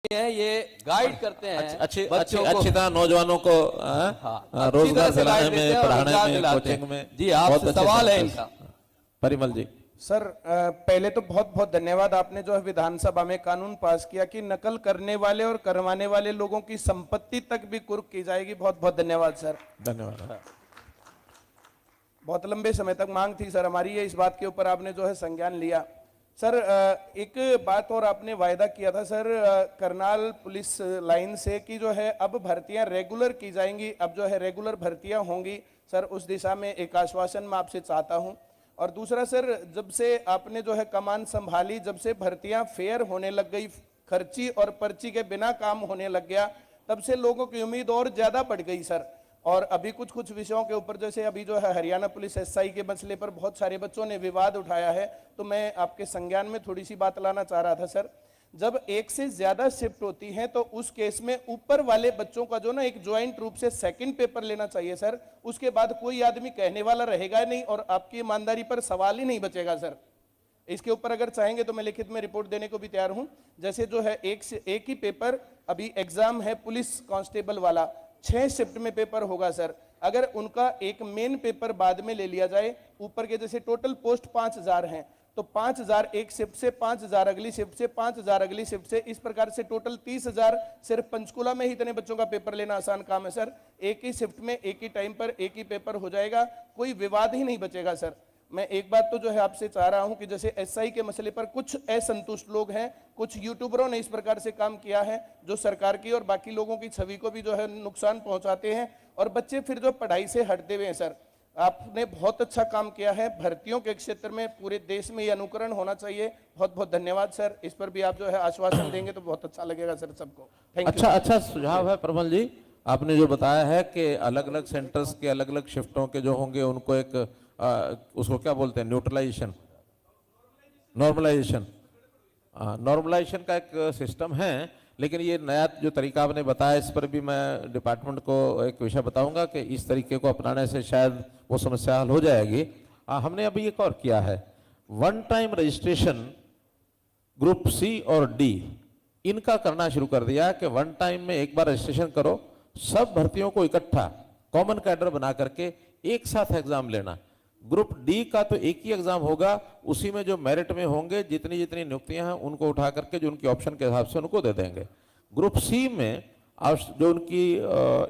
हैं, ये गाइड करते हैं अच्छी बच्चों तरह नौजवानों को रोजगार दिलाने में, पढ़ाने में, कोचिंग में। जी आपसे सवाल है इनका। परिमल जी। सर पहले तो बहुत बहुत धन्यवाद, आपने जो है विधानसभा में कानून पास किया कि नकल करने वाले और करवाने वाले लोगों की संपत्ति तक भी कुर्क की जाएगी। बहुत बहुत धन्यवाद सर। धन्यवाद। बहुत लंबे समय तक मांग थी सर हमारी, ये इस बात के ऊपर आपने जो है संज्ञान लिया। सर एक बात और आपने वायदा किया था सर करनाल पुलिस लाइन से कि जो है अब भर्तियां रेगुलर की जाएंगी, अब जो है रेगुलर भर्तियां होंगी। सर उस दिशा में एक आश्वासन मैं आपसे चाहता हूं। और दूसरा सर, जब से आपने जो है कमान संभाली, जब से भर्तियां फेयर होने लग गई, खर्ची और पर्ची के बिना काम होने लग गया, तब से लोगों की उम्मीद और ज्यादा बढ़ गई सर। और अभी कुछ विषयों के ऊपर, जैसे अभी जो है हरियाणा पुलिस एसआई के मसले पर बहुत सारे बच्चों ने विवाद उठाया है, तो मैं आपके संज्ञान में थोड़ी सी बात लाना चाह रहा था सर। जब एक से ज्यादा शिफ्ट होती हैं तो उस केस में ऊपर वाले बच्चों का जो ना एक ज्वाइंट रूप से सेकंड पेपर लेना चाहिए सर। उसके बाद कोई आदमी कहने वाला रहेगा नहीं और आपकी ईमानदारी पर सवाल ही नहीं बचेगा सर। इसके ऊपर अगर चाहेंगे तो मैं लिखित में रिपोर्ट देने को भी तैयार हूं। जैसे जो है एक ही पेपर, अभी एग्जाम है पुलिस कांस्टेबल वाला, 6 शिफ्ट में पेपर होगा सर। अगर उनका एक मेन पेपर बाद में ले लिया जाए, ऊपर के जैसे टोटल पोस्ट 5000 हैं, तो 5000 एक शिफ्ट से, 5000 अगली शिफ्ट से, 5000 अगली शिफ्ट से, इस प्रकार से टोटल 30,000। सिर्फ पंचकुला में ही इतने बच्चों का पेपर लेना आसान काम है सर। एक ही शिफ्ट में एक ही टाइम पर एक ही पेपर हो जाएगा, कोई विवाद ही नहीं बचेगा सर। मैं एक बात तो जो है आपसे चाह रहा हूं कि जैसे एसआई के मसले पर कुछ असंतुष्ट लोग हैं, कुछ यूट्यूबरों ने इस प्रकार से काम किया है जो सरकार की और बाकी लोगों की छवि को भी जो है नुकसान पहुंचाते हैं, और बच्चे फिर जो पढ़ाई से हटते हुए हैं सर। आपने बहुत अच्छा काम किया है भर्तियों के क्षेत्र में, पूरे देश में ये अनुकरण होना चाहिए। बहुत बहुत धन्यवाद सर। इस पर भी आप जो है आश्वासन देंगे तो बहुत अच्छा लगेगा सर सबको। Thank you. अच्छा सुझाव है प्रमल जी। आपने जो बताया है कि अलग अलग सेंटर्स के अलग अलग शिफ्टों के जो होंगे उनको एक उसको क्या बोलते हैं, न्यूट्रलाइजेशन, नॉर्मलाइजेशन। नॉर्मलाइजेशन का एक सिस्टम है, लेकिन ये नया जो तरीका आपने बताया, इस पर भी मैं डिपार्टमेंट को एक विषय बताऊंगा कि इस तरीके को अपनाने से शायद वो समस्या हल हो जाएगी। हमने अभी एक और किया है, one time registration group C और डी इनका करना शुरू कर दिया कि वन टाइम में एक बार रजिस्ट्रेशन करो, सब भर्तियों को इकट्ठा कॉमन कैडर बना करके एक साथ एग्जाम लेना। ग्रुप डी का तो एक ही एग्जाम होगा, उसी में जो मेरिट में होंगे जितनी जितनी नियुक्तियां हैं उनको उठा करके जो उनकी ऑप्शन के हिसाब से उनको दे देंगे। ग्रुप सी में जो उनकी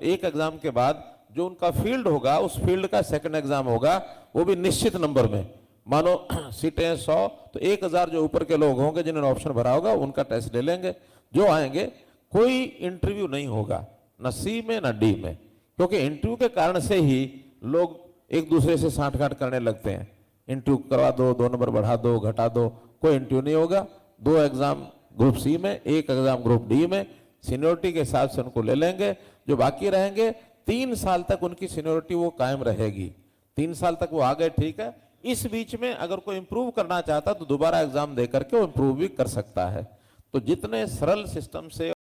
एक एग्जाम के बाद जो उनका फील्ड होगा, उस फील्ड का सेकंड एग्जाम होगा, वो भी निश्चित नंबर में। मानो सीटें 100 तो 1000 जो ऊपर के लोग होंगे जिन्होंने ऑप्शन भरा होगा उनका टेस्ट ले लेंगे। जो आएंगे कोई इंटरव्यू नहीं होगा, न सी में न डी में, क्योंकि इंटरव्यू के कारण से ही लोग एक दूसरे से सांठ-गांठ करने लगते हैं। इंटरव्यू करवा दो, 2 नंबर बढ़ा दो, घटा दो, कोई इंटरव्यू नहीं होगा। 2 एग्जाम ग्रुप सी में, 1 एग्जाम ग्रुप डी में, सीनियोरिटी के हिसाब से उनको ले लेंगे। जो बाकी रहेंगे 3 साल तक उनकी सीनियोरिटी वो कायम रहेगी। 3 साल तक वो आ गए, ठीक है। इस बीच में अगर कोई इंप्रूव करना चाहता तो दोबारा एग्जाम दे करके वो इंप्रूव भी कर सकता है। तो जितने सरल सिस्टम से